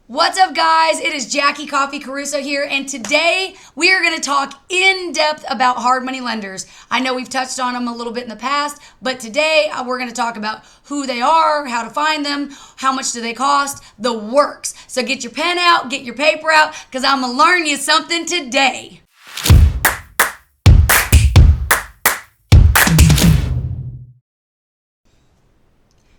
What's up, guys? It is Jackie Coffey Caruso here, and today we are going to talk in depth about hard money lenders. I know we've touched on them a little bit in the past, but today we're going to talk about who they are, how to find them, how much do they cost, the works. So get your pen out, get your paper out, because I'm going to learn you something today.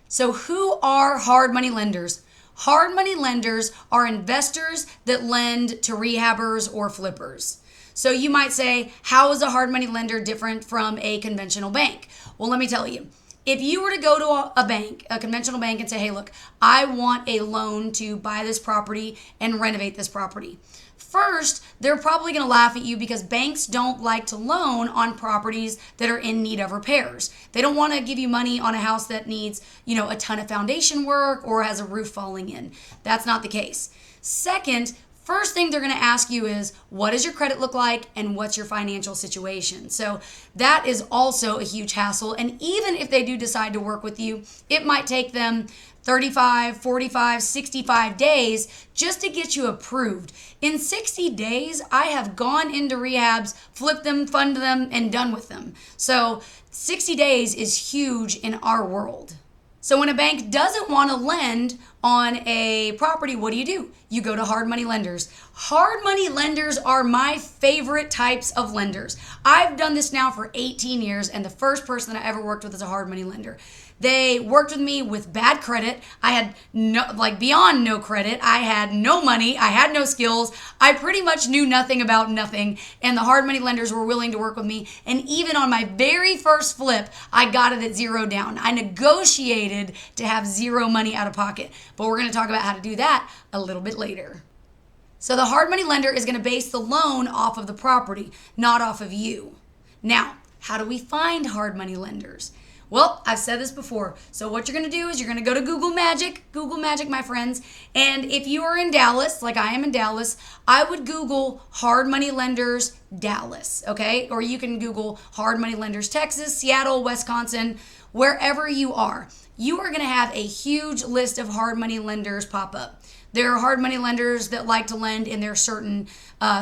So who are hard money lenders? Hard money lenders are investors that lend to rehabbers or flippers. So you might say, how is a hard money lender different from a conventional bank? Well, let me tell you. If you were to go to a bank, a conventional bank, and say, hey, look, I want a loan to buy this property and renovate this property. First, they're probably going to laugh at you because banks don't like to loan on properties that are in need of repairs. They don't want to give you money on a house that needs, a ton of foundation work or has a roof falling in. That's not the case. Second, first thing they're going to ask you is, what does your credit look like and what's your financial situation? So that is also a huge hassle. And even if they do decide to work with you, it might take them 35, 45, 65 days just to get you approved. In 60 days, I have gone into rehabs, flipped them, funded them, and done with them. So 60 days is huge in our world. So when a bank doesn't want to lend on a property, what do? You go to hard money lenders. Hard money lenders are my favorite types of lenders. I've done this now for 18 years, and the first person that I ever worked with is a hard money lender. They worked with me with bad credit. I had beyond no credit. I had no money. I had no skills. I pretty much knew nothing about nothing. And the hard money lenders were willing to work with me. And even on my very first flip, I got it at zero down. I negotiated to have zero money out of pocket. But we're going to talk about how to do that a little bit later. So the hard money lender is going to base the loan off of the property, not off of you. Now, how do we find hard money lenders? Well, I've said this before. So what you're going to do is you're going to go to Google Magic, my friends. And if you are in Dallas, like I am in Dallas, I would Google hard money lenders Dallas, okay? Or you can Google hard money lenders Texas, Seattle, Wisconsin, wherever you are. You are going to have a huge list of hard money lenders pop up. There are hard money lenders that like to lend in their certain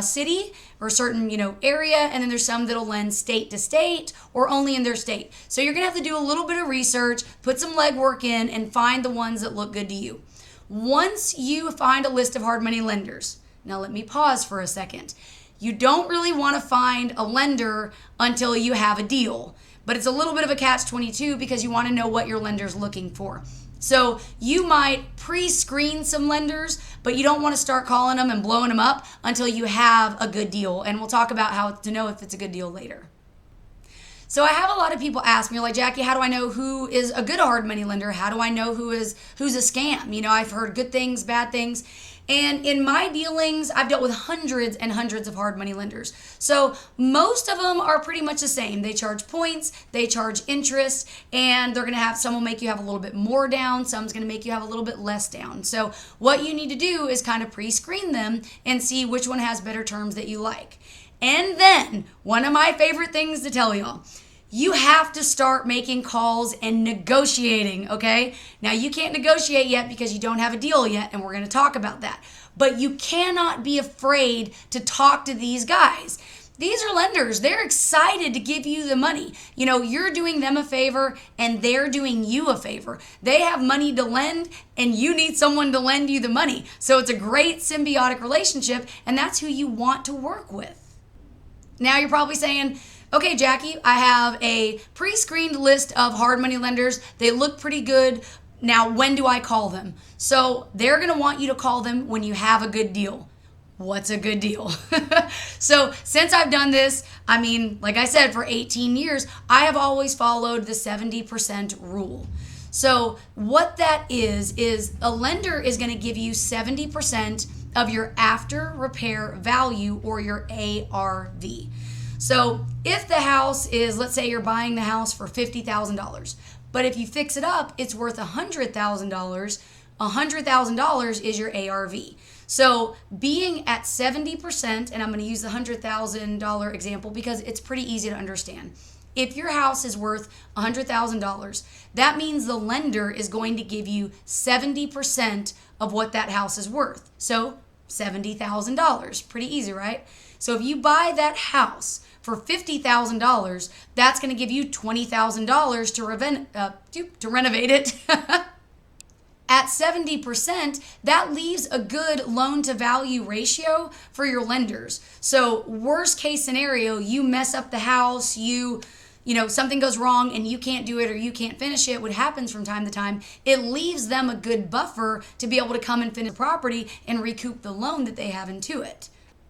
city or certain area, and then there's some that'll lend state to state or only in their state. So you're gonna have to do a little bit of research, put some legwork in, and find the ones that look good to you. Once you find a list of hard money lenders, now let me pause for a second. You don't really want to find a lender until you have a deal, but it's a little bit of a catch-22 because you want to know what your lender's looking for. So you might pre-screen some lenders, but you don't want to start calling them and blowing them up until you have a good deal. And we'll talk about how to know if it's a good deal later. So I have a lot of people ask me, like, Jackie, how do I know who is a good hard money lender? How do I know who's a scam? I've heard good things, bad things. And in my dealings, I've dealt with hundreds and hundreds of hard money lenders. So most of them are pretty much the same. They charge points, they charge interest, and they're going to have, some will make you have a little bit more down, some's going to make you have a little bit less down. So what you need to do is kind of pre-screen them and see which one has better terms that you like. And then, one of my favorite things to tell y'all, you have to start making calls and negotiating, okay? Now, you can't negotiate yet because you don't have a deal yet, and we're going to talk about that. But you cannot be afraid to talk to these guys. These are lenders. They're excited to give you the money. You're doing them a favor, and they're doing you a favor. They have money to lend, and you need someone to lend you the money. So it's a great symbiotic relationship, and that's who you want to work with. Now, you're probably saying, okay, Jackie, I have a pre-screened list of hard money lenders. They look pretty good. Now, when do I call them? So they're going to want you to call them when you have a good deal. What's a good deal? So since I've done this, like I said, for 18 years, I have always followed the 70% rule. So what that is a lender is going to give you 70% of your after repair value, or your ARV. So if the house is, let's say you're buying the house for $50,000, but if you fix it up, it's worth $100,000. $100,000 is your ARV. So being at 70%, and I'm going to use the $100,000 example because it's pretty easy to understand. If your house is worth $100,000, that means the lender is going to give you 70% of what that house is worth. So $70,000. Pretty easy, right? So if you buy that house for $50,000, that's going to give you $20,000 to renovate it. At 70%, that leaves a good loan to value ratio for your lenders. So worst case scenario, you mess up the house, something goes wrong and you can't do it or you can't finish it, what happens from time to time, it leaves them a good buffer to be able to come and finish the property and recoup the loan that they have into it.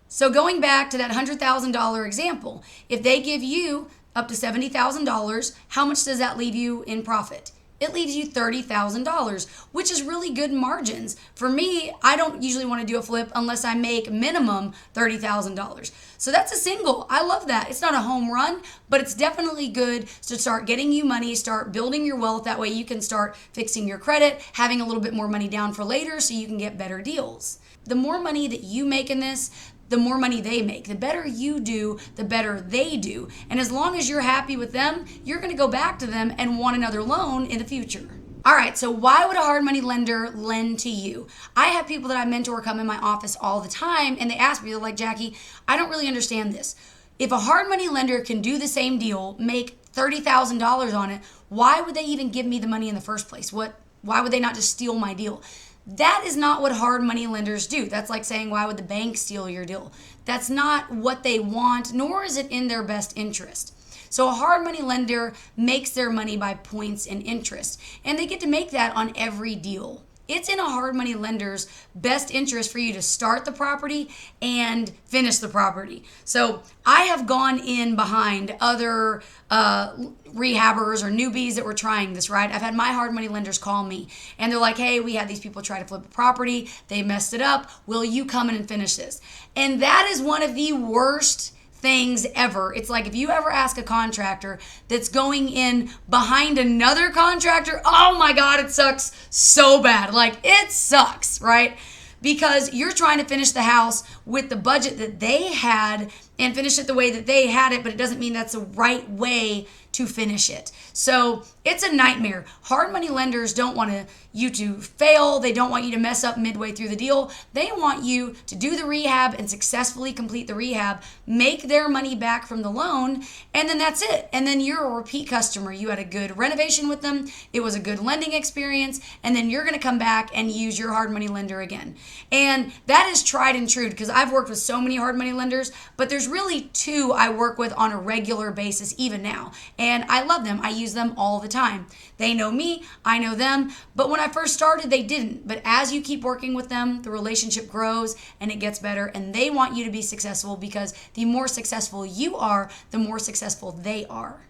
So going back to that $100,000 example, if they give you up to $70,000, how much does that leave you in profit? It leaves you $30,000, which is really good margins. For me, I don't usually want to do a flip unless I make minimum $30,000. So that's a single. I love that. It's not a home run, but it's definitely good to start getting you money, start building your wealth. That way you can start fixing your credit, having a little bit more money down for later so you can get better deals. The more money that you make in this, the more money they make. The better you do, the better they do. And as long as you're happy with them, you're going to go back to them and want another loan in the future. All right, so why would a hard money lender lend to you? I have people that I mentor come in my office all the time and they ask me, they're like, Jackie, I don't really understand this. If a hard money lender can do the same deal, make $30,000 on it, why would they even give me the money in the first place? Why would they not just steal my deal? That is not what hard money lenders do. That's like saying, why would the bank steal your deal? That's not what they want, nor is it in their best interest. So a hard money lender makes their money by points and interest, and they get to make that on every deal. It's in a hard money lender's best interest for you to start the property and finish the property. So I have gone in behind other rehabbers or newbies that were trying this, right? I've had my hard money lenders call me and they're like, hey, we had these people try to flip a property. They messed it up. Will you come in and finish this? And that is one of the worst things ever. It's like if you ever ask a contractor that's going in behind another contractor, oh my God, it sucks so bad. Like it sucks, right? Because you're trying to finish the house with the budget that they had and finish it the way that they had it, but it doesn't mean that's the right way to finish it. So it's a nightmare. Hard money lenders don't want you to fail. They don't want you to mess up midway through the deal. They want you to do the rehab and successfully complete the rehab, make their money back from the loan, and then that's it. And then you're a repeat customer. You had a good renovation with them. It was a good lending experience. And then you're going to come back and use your hard money lender again. And that is tried and true because I've worked with so many hard money lenders, but there's really two I work with on a regular basis even now. And I love them. I use them all the time. They know me, I know them. But when I first started, they didn't. But as you keep working with them, the relationship grows and it gets better. And they want you to be successful because the more successful you are, the more successful they are.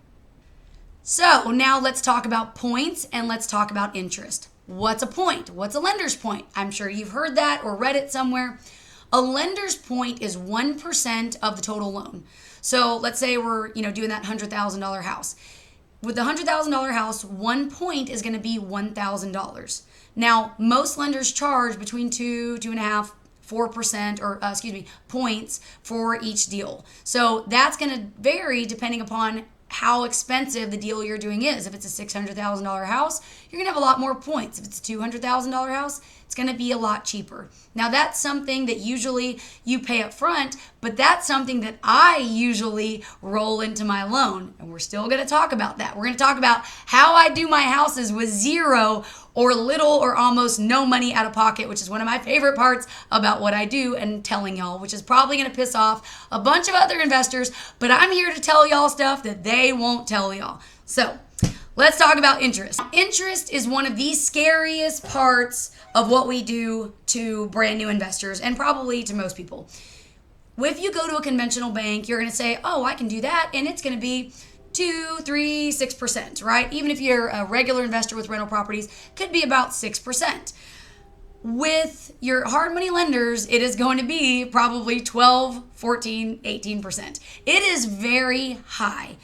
So now let's talk about points and let's talk about interest. What's a point? What's a lender's point? I'm sure you've heard that or read it somewhere. A lender's point is 1% of the total loan. So let's say we're doing that $100,000 house. With the $100,000 house, 1 point is going to be $1,000. Now, most lenders charge between 2.5%, 4% points for each deal. So that's going to vary depending upon how expensive the deal you're doing is. If it's a $600,000 house, you're going to have a lot more points. If it's a $200,000 house, it's going to be a lot cheaper. Now, that's something that usually you pay up front, but that's something that I usually roll into my loan. And we're still going to talk about that. We're going to talk about how I do my houses with zero or little or almost no money out of pocket, which is one of my favorite parts about what I do and telling y'all, which is probably going to piss off a bunch of other investors, but I'm here to tell y'all stuff that they won't tell y'all. So let's talk about interest. Interest is one of the scariest parts of what we do to brand new investors and probably to most people. If you go to a conventional bank, you're going to say, oh, I can do that, and it's going to be 2, 3, 6%, right? Even if you're a regular investor with rental properties, could be about 6%. With your hard money lenders, it is going to be probably 12, 14, 18%. It is very high,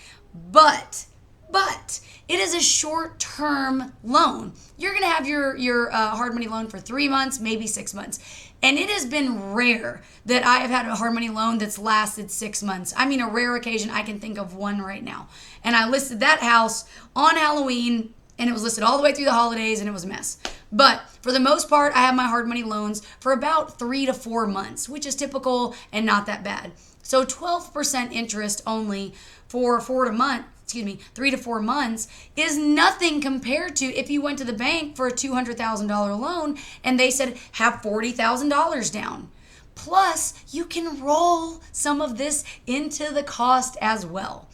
but but it is a short-term loan. You're going to have your hard money loan for 3 months, maybe 6 months. And it has been rare that I have had a hard money loan that's lasted 6 months. I mean, a rare occasion. I can think of one right now. And I listed that house on Halloween, and it was listed all the way through the holidays, and it was a mess. But for the most part, I have my hard money loans for about 3 to 4 months, which is typical and not that bad. So 12% interest only for 3 to 4 months is nothing compared to if you went to the bank for a $200,000 loan and they said have $40,000 down. Plus, you can roll some of this into the cost as well.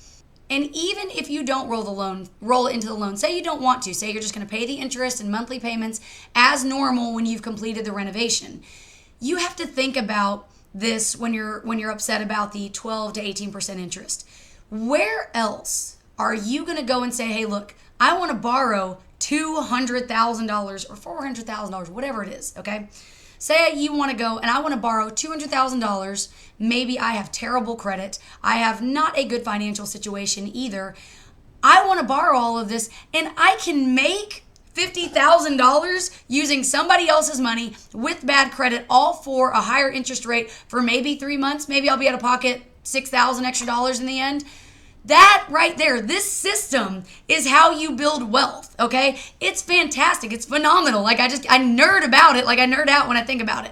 And even if you don't roll it into the loan, say you don't want to, say you're just going to pay the interest and monthly payments as normal when you've completed the renovation. You have to think about this when you're upset about the 12 to 18% interest. Where else are you going to go and say, hey, look, I want to borrow $200,000 or $400,000, whatever it is, okay? Say you want to go and I want to borrow $200,000. Maybe I have terrible credit. I have not a good financial situation either. I want to borrow all of this and I can make $50,000 using somebody else's money with bad credit, all for a higher interest rate for maybe 3 months. Maybe I'll be out of pocket $6,000 extra in the end. That right there, this system is how you build wealth, okay? It's fantastic. It's phenomenal. Like I nerd about it. Like I nerd out when I think about it.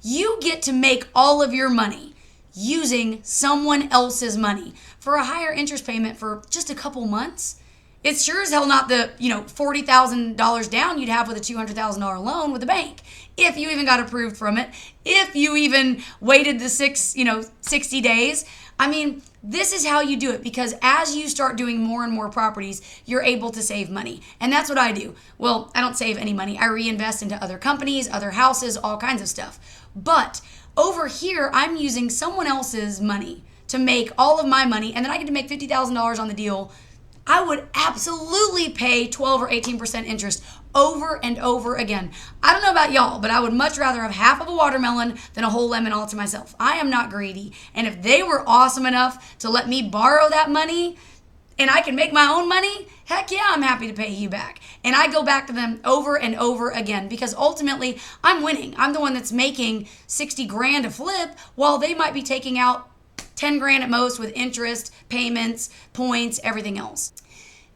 You get to make all of your money using someone else's money for a higher interest payment for just a couple months. It's sure as hell not the, $40,000 down you'd have with a $200,000 loan with a bank. If you even got approved from it, if you even waited the 60 days. I mean, this is how you do it, because as you start doing more and more properties, you're able to save money. And that's what I do. Well, I don't save any money. I reinvest into other companies, other houses, all kinds of stuff. But over here, I'm using someone else's money to make all of my money, and then I get to make $50,000 on the deal. I would absolutely pay 12 or 18% interest over and over again. I don't know about y'all, but I would much rather have half of a watermelon than a whole lemon all to myself. I am not greedy. And if they were awesome enough to let me borrow that money and I can make my own money, heck yeah, I'm happy to pay you back. And I go back to them over and over again because ultimately I'm winning. I'm the one that's making 60 grand a flip while they might be taking out 10 grand at most with interest, payments, points, everything else.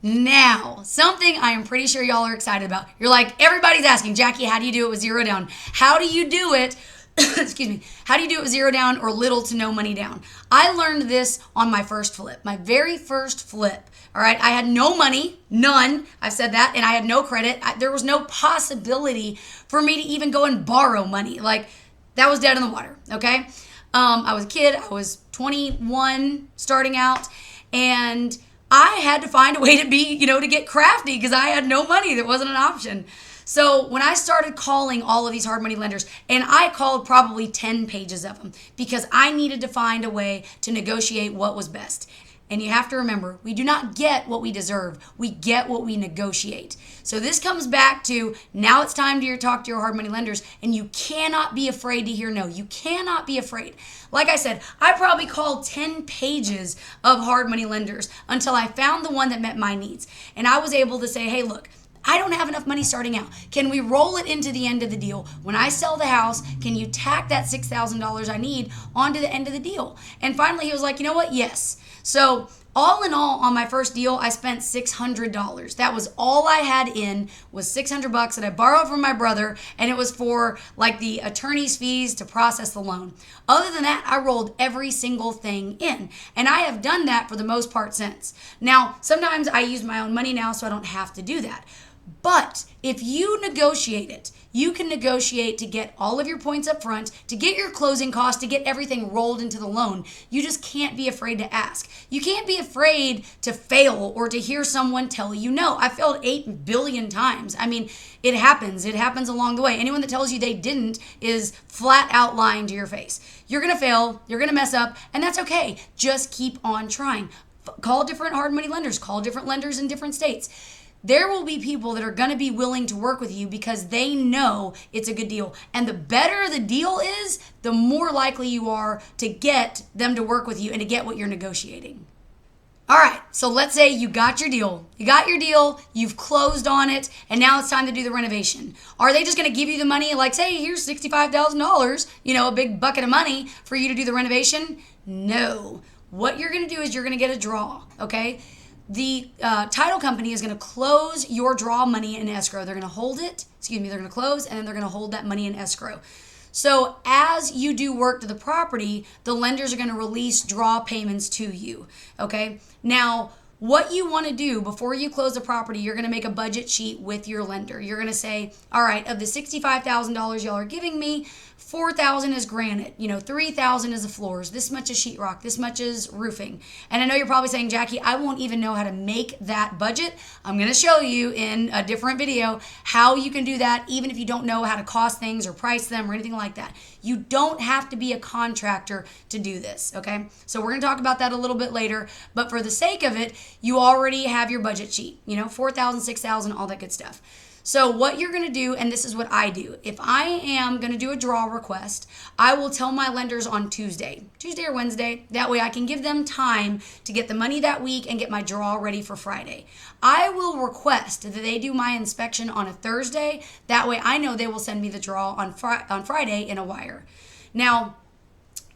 Now, something I am pretty sure y'all are excited about. You're like, everybody's asking, Jackie, how do you do it with zero down? How do you do it? Excuse me. How do you do it with zero down or little to no money down? I learned this on my first flip, my very first flip. All right. I had no money, none. I've said that. And I had no credit. There was no possibility for me to even go and borrow money. Like, that was dead in the water. Okay. I was a kid. I was 21 starting out, and I had to find a way to get crafty because I had no money. There wasn't an option. So when I started calling all of these hard money lenders, and I called probably 10 pages of them because I needed to find a way to negotiate what was best. And you have to remember, we do not get what we deserve. We get what we negotiate. So this comes back to, now it's time to talk to your hard money lenders, and you cannot be afraid to hear no. You cannot be afraid. Like I said, I probably called 10 pages of hard money lenders until I found the one that met my needs. And I was able to say, hey, look, I don't have enough money starting out. Can we roll it into the end of the deal? When I sell the house, can you tack that $6,000 I need onto the end of the deal? And finally, he was like, you know what? Yes. So all in all, on my first deal, I spent $600. That was all I had in, was $600 that I borrowed from my brother, and it was for like the attorney's fees to process the loan. Other than that, I rolled every single thing in, and I have done that for the most part since. Now, sometimes I use my own money now, so I don't have to do that. But if you negotiate it, you can negotiate to get all of your points up front, to get your closing costs, to get everything rolled into the loan. You just can't be afraid to ask. You can't be afraid to fail or to hear someone tell you no. I failed 8 billion times. I mean, it happens. It happens along the way. Anyone that tells you they didn't is flat out lying to your face. You're going to fail. You're going to mess up, and that's okay. Just keep on trying. Call different hard money lenders. Call different lenders in different states. There will be people that are going to be willing to work with you because they know it's a good deal. And the better the deal is, the more likely you are to get them to work with you and to get what you're negotiating. All right, so let's say you got your deal. You got your deal, you've closed on it, and now it's time to do the renovation. Are they just going to give you the money like, say, here's $65,000, a big bucket of money for you to do the renovation? No. What you're going to do is you're going to get a draw, okay? The title company is going to close your draw money in escrow. They're going to hold it, they're going to close, and then they're going to hold that money in escrow. So as you do work to the property, the lenders are going to release draw payments to you, okay? Now, what you want to do before you close the property, you're going to make a budget sheet with your lender. You're going to say, all right, of the $65,000 y'all are giving me, $4,000 is granite, $3,000 is the floors, this much is sheetrock, this much is roofing. And I know you're probably saying, Jackie, I won't even know how to make that budget. I'm going to show you in a different video how you can do that, even if you don't know how to cost things or price them or anything like that. You don't have to be a contractor to do this, okay? So we're going to talk about that a little bit later, but for the sake of it, you already have your budget sheet, $4,000, $6,000, all that good stuff. So what you're going to do, and this is what I do, if I am going to do a draw request, I will tell my lenders on Tuesday or Wednesday. That way I can give them time to get the money that week and get my draw ready for Friday. I will request that they do my inspection on a Thursday. That way I know they will send me the draw on Friday in a wire. Now,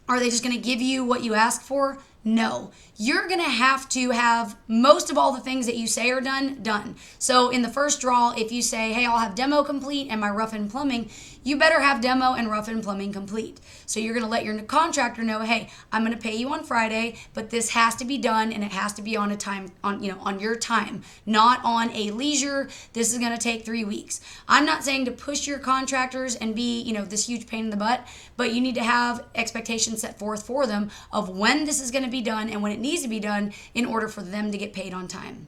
are they just going to give you what you ask for? No. You're going to have most of all the things that you say are done. So in the first draw, if you say, hey, I'll have demo complete and my rough and plumbing, you better have demo and rough and plumbing complete. So you're going to let your contractor know, hey, I'm going to pay you on Friday, but this has to be done and it has to be on on your time, not on a leisure. This is going to take 3 weeks. I'm not saying to push your contractors and be, this huge pain in the butt, but you need to have expectations set forth for them of when this is going to be done and when it needs to be done in order for them to get paid on time.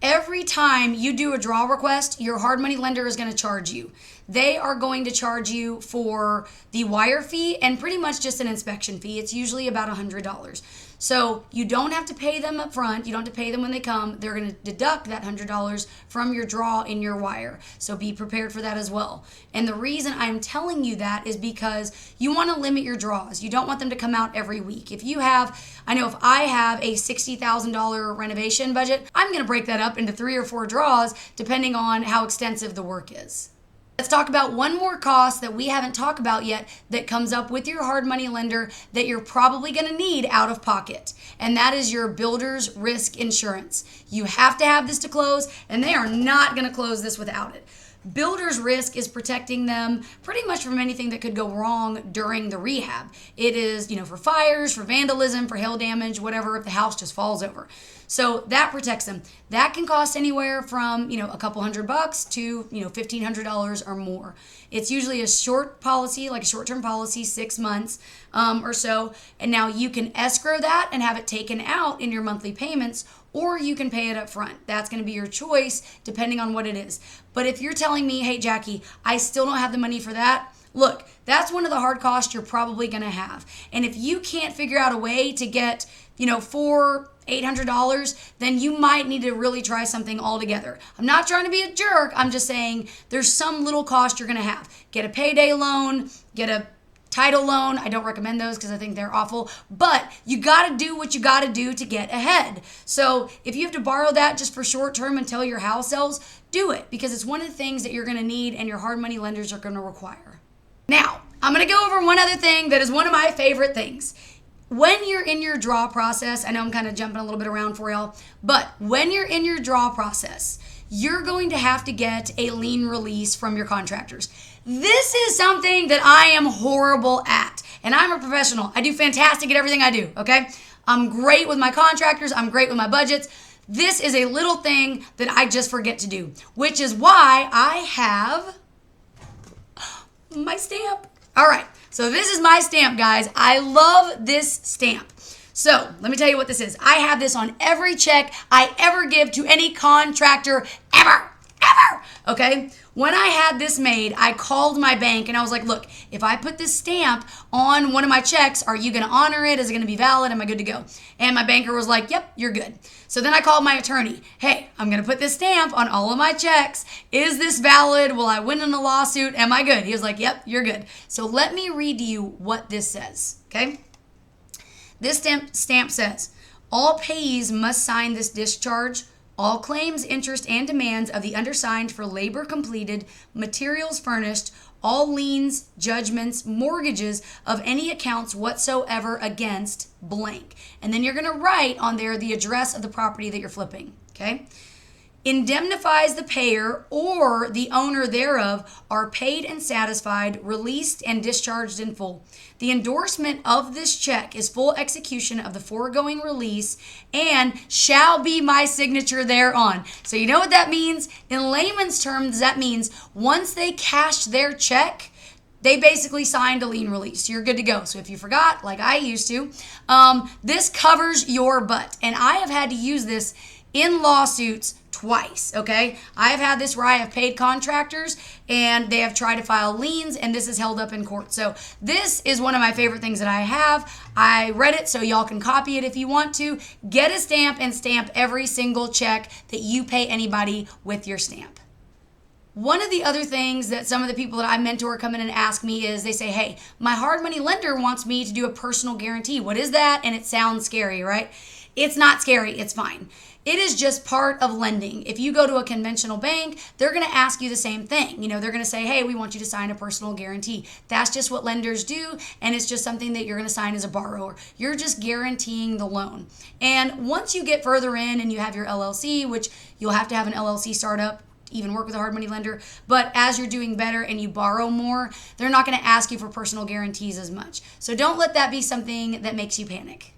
Every time you do a draw request, your hard money lender is going to charge you. They are going to charge you for the wire fee and pretty much just an inspection fee. It's usually about $100. So you don't have to pay them up front. You don't have to pay them when they come. They're going to deduct that $100 from your draw in your wire. So be prepared for that as well. And the reason I'm telling you that is because you want to limit your draws. You don't want them to come out every week. If I have a $60,000 renovation budget, I'm going to break that up into 3 or 4 draws depending on how extensive the work is. Let's talk about one more cost that we haven't talked about yet that comes up with your hard money lender that you're probably going to need out of pocket, and that is your builder's risk insurance. You have to have this to close, and they are not going to close this without it. Builder's risk is protecting them pretty much from anything that could go wrong during the rehab. It is, for fires, for vandalism, for hail damage, whatever, if the house just falls over. So that protects them. That can cost anywhere from, a couple $100 to, $1,500 or more. It's usually a short policy, like a short-term policy, 6 months or so. And now you can escrow that and have it taken out in your monthly payments, or you can pay it up front. That's going to be your choice depending on what it is. But if you're telling me, hey, Jackie, I still don't have the money for that, look, that's one of the hard costs you're probably going to have. And if you can't figure out a way to get, $800, then you might need to really try something altogether. I'm not trying to be a jerk. I'm just saying there's some little cost you're going to have. Get a payday loan, get a title loan. I don't recommend those because I think they're awful, but you got to do what you got to do to get ahead. So if you have to borrow that just for short term until your house sells, do it, because it's one of the things that you're going to need and your hard money lenders are going to require. Now, I'm going to go over one other thing that is one of my favorite things. When you're in your draw process, I know I'm kind of jumping a little bit around for y'all, but when you're in your draw process, you're going to have to get a lien release from your contractors. This is something that I am horrible at, and I'm a professional. I do fantastic at everything I do, okay? I'm great with my contractors. I'm great with my budgets. This is a little thing that I just forget to do, which is why I have my stamp. All right, so this is my stamp, guys. I love this stamp. So let me tell you what this is. I have this on every check I ever give to any contractor ever. Okay? When I had this made, I called my bank and I was like, look, if I put this stamp on one of my checks, are you going to honor it? Is it going to be valid? Am I good to go? And my banker was like, yep, you're good. So then I called my attorney. Hey, I'm going to put this stamp on all of my checks. Is this valid? Will I win in a lawsuit? Am I good? He was like, yep, you're good. So let me read to you what this says, okay? This stamp says, All payees must sign this discharge. All claims, interest, and demands of the undersigned for labor completed, materials furnished, all liens, judgments, mortgages of any accounts whatsoever against blank. And then you're going to write on there the address of the property that you're flipping, okay? Indemnifies the payer or the owner thereof are paid and satisfied, released and discharged in full. The endorsement of this check is full execution of the foregoing release and shall be my signature thereon. So you know what that means? In layman's terms, that means once they cash their check, they basically signed a lien release. You're good to go. So if you forgot, like I used to, this covers your butt. And I have had to use this in lawsuits twice, okay? I have had this where I have paid contractors and they have tried to file liens and this is held up in court. So this is one of my favorite things that I have. I read it so y'all can copy it if you want to. Get a stamp and stamp every single check that you pay anybody with your stamp. One of the other things that some of the people that I mentor come in and ask me is they say, hey, my hard money lender wants me to do a personal guarantee. What is that? And it sounds scary, right? It's not scary. It's fine. It is just part of lending. If you go to a conventional bank, they're going to ask you the same thing. They're going to say, hey, we want you to sign a personal guarantee. That's just what lenders do, and it's just something that you're going to sign as a borrower. You're just guaranteeing the loan. And once you get further in and you have your LLC, which you'll have to have an LLC startup, even work with a hard money lender, but as you're doing better and you borrow more, they're not going to ask you for personal guarantees as much. So don't let that be something that makes you panic.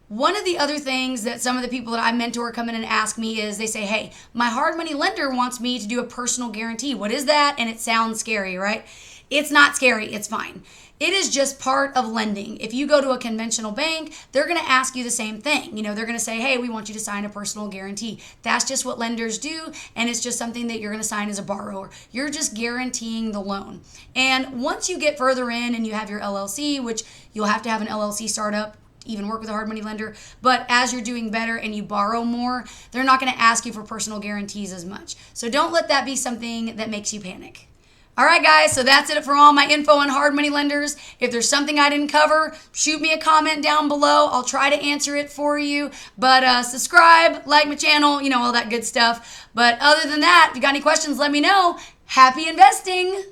One of the other things that some of the people that I mentor come in and ask me is they say, hey, my hard money lender wants me to do a personal guarantee. What is that? And it sounds scary, right? It's not scary. It's fine. It is just part of lending. If you go to a conventional bank, they're going to ask you the same thing. They're going to say, hey, we want you to sign a personal guarantee. That's just what lenders do, and it's just something that you're going to sign as a borrower. You're just guaranteeing the loan. And once you get further in and you have your LLC, which you'll have to have an LLC startup, even work with a hard money lender, but as you're doing better and you borrow more, they're not going to ask you for personal guarantees as much. So don't let that be something that makes you panic. All right, guys, so that's it for all my info on hard money lenders. If there's something I didn't cover, shoot me a comment down below. I'll try to answer it for you. But subscribe, like my channel, all that good stuff. But other than that, if you got any questions, let me know. Happy investing.